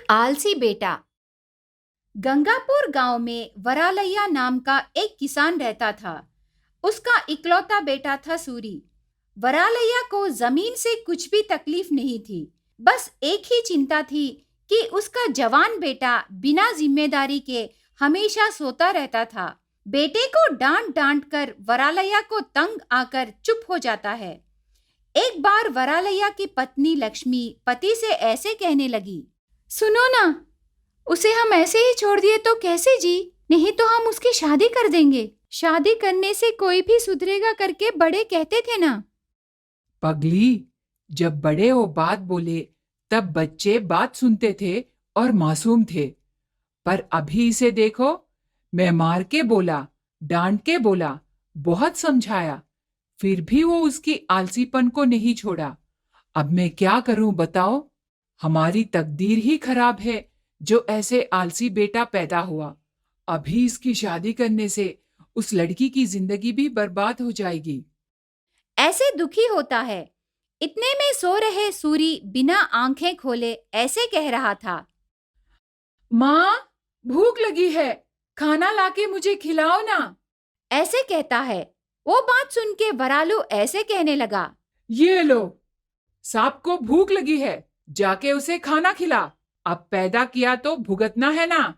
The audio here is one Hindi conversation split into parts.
आलसी बेटा। गंगापुर गांव में वरालैया नाम का एक किसान रहता था। उसका इकलौता बेटा था सूरी। वरालैया को जमीन से कुछ भी तकलीफ नहीं थी। बस एक ही चिंता थी कि उसका जवान बेटा बिना जिम्मेदारी के हमेशा सोता रहता था। बेटे को डांट डांट कर वरालैया को तंग आकर चुप हो जाता है। एक बार वरालैया की पत्नी लक्ष्मी पति से ऐसे कहने लगी, सुनो ना, उसे हम ऐसे ही छोड़ दिए तो कैसे जी? नहीं तो हम उसकी शादी कर देंगे। शादी करने से कोई भी सुधरेगा करके बड़े कहते थे ना। पगली, जब बड़े वो बात बोले तब बच्चे बात सुनते थे और मासूम थे। पर अभी इसे देखो, मैं मार के बोला, डांट के बोला, बहुत समझाया, फिर भी वो उसकी आलसीपन को नहीं छोड़ा। अब मैं क्या करूं बताओ? हमारी तकदीर ही खराब है जो ऐसे आलसी बेटा पैदा हुआ। अभी इसकी शादी करने से उस लड़की की जिंदगी भी बर्बाद हो जाएगी। ऐसे दुखी होता है। इतने में सो रहे सूरी बिना आंखें खोले ऐसे कह रहा था, माँ, भूख लगी है, खाना लाके मुझे खिलाओ ना। ऐसे कहता है। वो बात सुन के वरालू ऐसे कहने लगा, ये लो, सांप को भूख लगी है, जाके उसे खाना खिला। अब पैदा किया तो भुगतना है ना।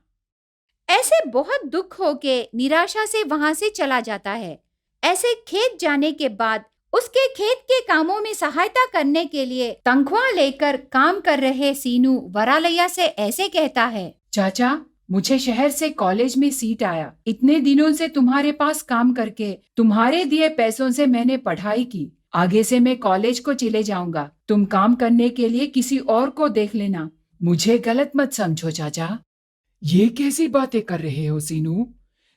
ऐसे बहुत दुख होके निराशा से वहां से चला जाता है। ऐसे खेत जाने के बाद उसके खेत के कामों में सहायता करने के लिए तनख्वाह लेकर काम कर रहे सीनू वरालैया से ऐसे कहता है, चाचा, मुझे शहर से कॉलेज में सीट आया। इतने दिनों से तुम्हारे पास काम करके तुम्हारे दिए पैसों से मैंने पढ़ाई की। आगे से मैं कॉलेज को चले जाऊंगा। तुम काम करने के लिए किसी और को देख लेना। मुझे गलत मत समझो चाचा। ये कैसी बातें कर रहे हो सीनू?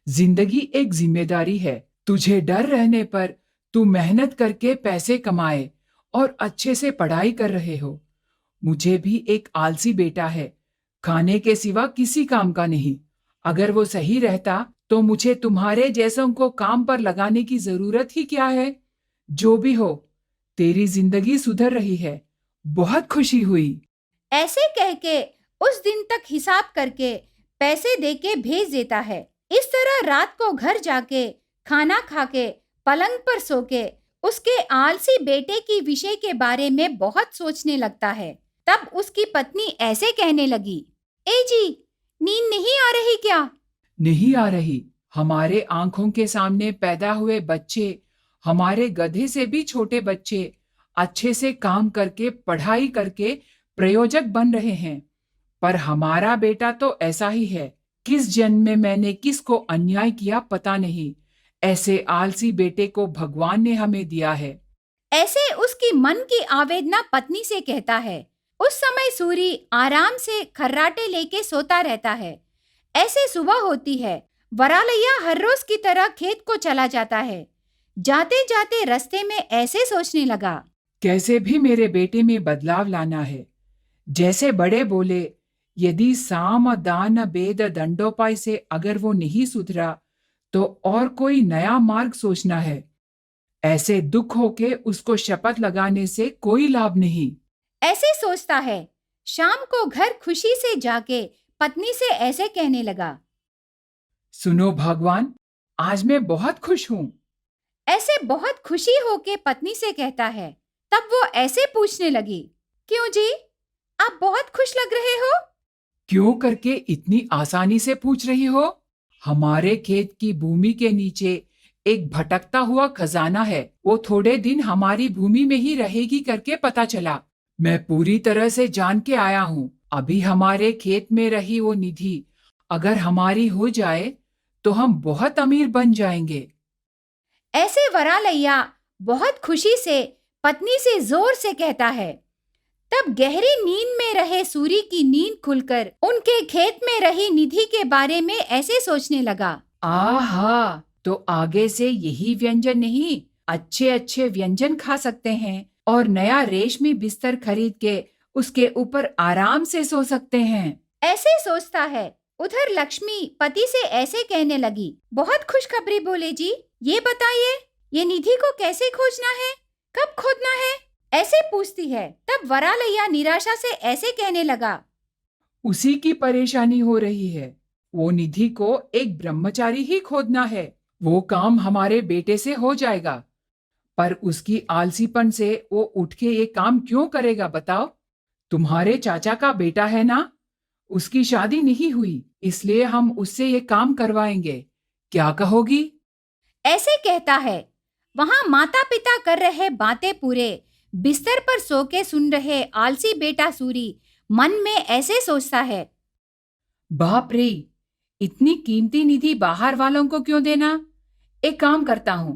जिंदगी एक जिम्मेदारी है। तुझे डर रहने पर तू मेहनत करके पैसे कमाए और अच्छे से पढ़ाई कर रहे हो। मुझे भी एक आलसी बेटा है, खाने के सिवा किसी काम का नहीं। अगर वो सही रहता तो मुझे तुम्हारे जैसों को काम पर लगाने की जरूरत ही क्या है? जो भी हो, तेरी जिंदगी सुधर रही है। बहुत खुशी हुई। ऐसे कह के उस दिन तक हिसाब करके पैसे देके भेज देता है। इस तरह रात को घर जाके खाना खाके पलंग पर सो के उसके आलसी बेटे की विषय के बारे में बहुत सोचने लगता है। तब उसकी पत्नी ऐसे कहने लगी, ए जी, नींद नहीं आ रही क्या? नहीं आ रही। हमारे आंखों के सामने पैदा हुए बच्चे, हमारे गधे से भी छोटे बच्चे अच्छे से काम करके पढ़ाई करके प्रयोजक बन रहे हैं। पर हमारा बेटा तो ऐसा ही है। किस जन्म में मैंने किसको अन्याय किया पता नहीं। ऐसे आलसी बेटे को भगवान ने हमें दिया है। ऐसे उसकी मन की आवेदना पत्नी से कहता है। उस समय सूरी आराम से खर्राटे लेके सोता रहता है। ऐसे सुबह होती है। वरालैया हर रोज की तरह खेत को चला जाता है। जाते जाते रास्ते में ऐसे सोचने लगा, कैसे भी मेरे बेटे में बदलाव लाना है। जैसे बड़े बोले, यदि साम दान भेद दंडोपाय से अगर वो नहीं सुधरा तो और कोई नया मार्ग सोचना है। ऐसे दुख होके उसको शपथ लगाने से कोई लाभ नहीं। ऐसे सोचता है। शाम को घर खुशी से जाके पत्नी से ऐसे कहने लगा, सुनो भगवान, आज मैं बहुत खुश हूँ। ऐसे बहुत खुशी होके पत्नी से कहता है। तब वो ऐसे पूछने लगी, क्यों जी, आप बहुत खुश लग रहे हो? क्यों करके इतनी आसानी से पूछ रही हो? हमारे खेत की भूमि के नीचे एक भटकता हुआ खजाना है। वो थोड़े दिन हमारी भूमि में ही रहेगी करके पता चला। मैं पूरी तरह से जान के आया हूँ। अभी हमारे खेत में रही वो निधि अगर हमारी हो जाए तो हम बहुत अमीर बन जाएंगे। ऐसे वरालैया बहुत खुशी से पत्नी से जोर से कहता है। तब गहरी नींद में रहे सूरी की नींद खुलकर उनके खेत में रही निधि के बारे में ऐसे सोचने लगा, आहा, तो आगे से यही व्यंजन नहीं, अच्छे अच्छे व्यंजन खा सकते हैं और नया रेशमी बिस्तर खरीद के उसके ऊपर आराम से सो सकते हैं। ऐसे सोचता है। उधर लक्ष्मी पति से ऐसे कहने लगी, बहुत खुशखबरी बोले जी, ये बताइए, ये निधि को कैसे खोजना है, कब खोदना है? ऐसे पूछती है। तब वरालैया निराशा से ऐसे कहने लगा, उसी की परेशानी हो रही है। वो निधि को एक ब्रह्मचारी ही खोदना है। वो काम हमारे बेटे से हो जाएगा, पर उसकी आलसीपन से वो उठ के ये काम क्यों करेगा बताओ? तुम्हारे चाचा का बेटा है ना, उसकी शादी नहीं हुई, इसलिए हम उससे ये काम करवाएंगे। क्या कहोगी? ऐसे कहता है। वहां माता पिता कर रहे बातें पूरे बिस्तर पर सो के सुन रहे आलसी बेटा सूरी मन में ऐसे सोचता है। बाप रे, इतनी कीमती निधि बाहर वालों को क्यों देना? एक काम करता हूँ,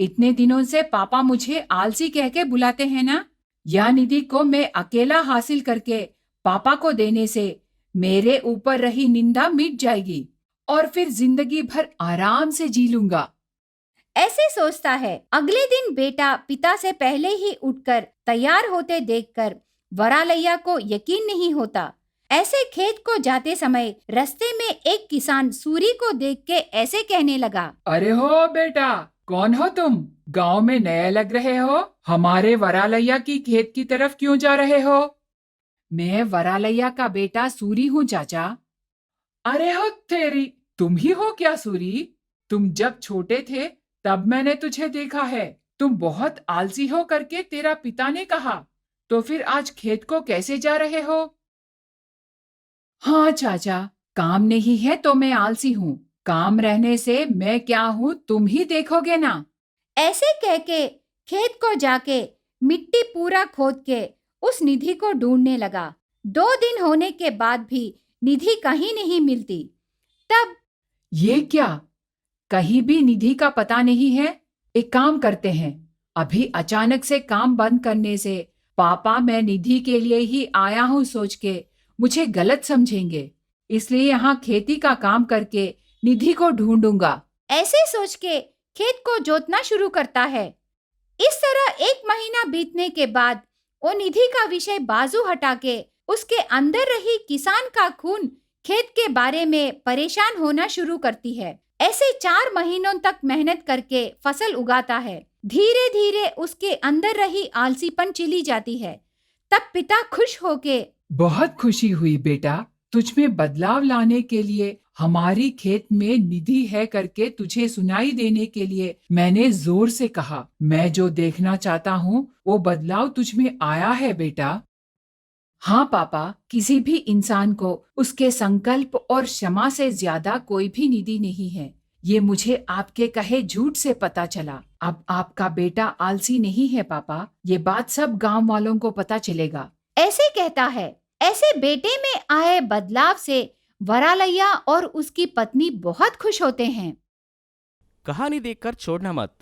इतने दिनों से पापा मुझे आलसी कह के बुलाते हैं ना, या निधि को मैं अकेला हासिल करके पापा को देने से मेरे ऊपर रही निंदा मिट जाएगी और फिर जिंदगी भर आराम से जी लूंगा। ऐसे सोचता है। अगले दिन बेटा पिता से पहले ही उठकर तैयार होते देखकर वरालैया को यकीन नहीं होता। ऐसे खेत को जाते समय रास्ते में एक किसान सूरी को देख के ऐसे कहने लगा। अरे हो बेटा, कौन हो तुम? गांव में नए लग रहे हो, हमारे वरालैया की खेत की तरफ क्यों जा रहे हो? मैं वरालैया का बेटा सूरी हूँ चाचा। अरे हो तेरी, तुम ही हो क्या सूरी? तुम जब छोटे थे तब मैंने तुझे देखा है। तुम बहुत आलसी हो करके तेरा पिता ने कहा, तो फिर आज खेत को कैसे जा रहे हो? हाँ चाचा, काम नहीं है तो मैं आलसी हूँ। काम रहने से मैं क्या हूँ तुम ही देखोगे ना। ऐसे कह के खेत को जाके मिट्टी पूरा खोद के उस निधि को ढूंढने लगा। 2 दिन होने के बाद भी निधि कहीं नहीं मिलती। तब ये क्या, कहीं भी निधि का पता नहीं है? एक काम करते हैं, अभी अचानक से काम बंद करने से पापा मैं निधि के लिए ही आया हूँ सोच के मुझे गलत समझेंगे, इसलिए यहाँ खेती का काम करके निधि को ढूंढूंगा। ऐसे सोच के खेत को जोतना शुरू करता है। इस तरह 1 महीना बीतने के बाद वो निधि का विषय बाजू हटा के उसके अंदर रही किसान का खून खेत के बारे में परेशान होना शुरू करती है। ऐसे 4 महीनों तक मेहनत करके फसल उगाता है। धीरे धीरे उसके अंदर रही आलसीपन चली जाती है। तब पिता खुश होके बहुत खुशी हुई बेटा, तुझ में बदलाव लाने के लिए हमारी खेत में निधि है करके तुझे सुनाई देने के लिए मैंने जोर से कहा। मैं जो देखना चाहता हूँ वो बदलाव तुझ में आया है बेटा। हाँ पापा, किसी भी इंसान को उसके संकल्प और क्षमा से ज्यादा कोई भी निधि नहीं है। ये मुझे आपके कहे झूठ से पता चला। अब आपका बेटा आलसी नहीं है पापा, ये बात सब गांव वालों को पता चलेगा। ऐसे कहता है। ऐसे बेटे में आए बदलाव से वरालैया और उसकी पत्नी बहुत खुश होते हैं। कहानी देखकर छोड़ना मत।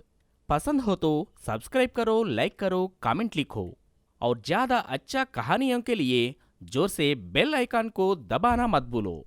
पसंद हो तो सब्सक्राइब करो, लाइक करो, कमेंट लिखो और ज़्यादा अच्छा कहानियों के लिए जोर से बेल आइकन को दबाना मत भूलो।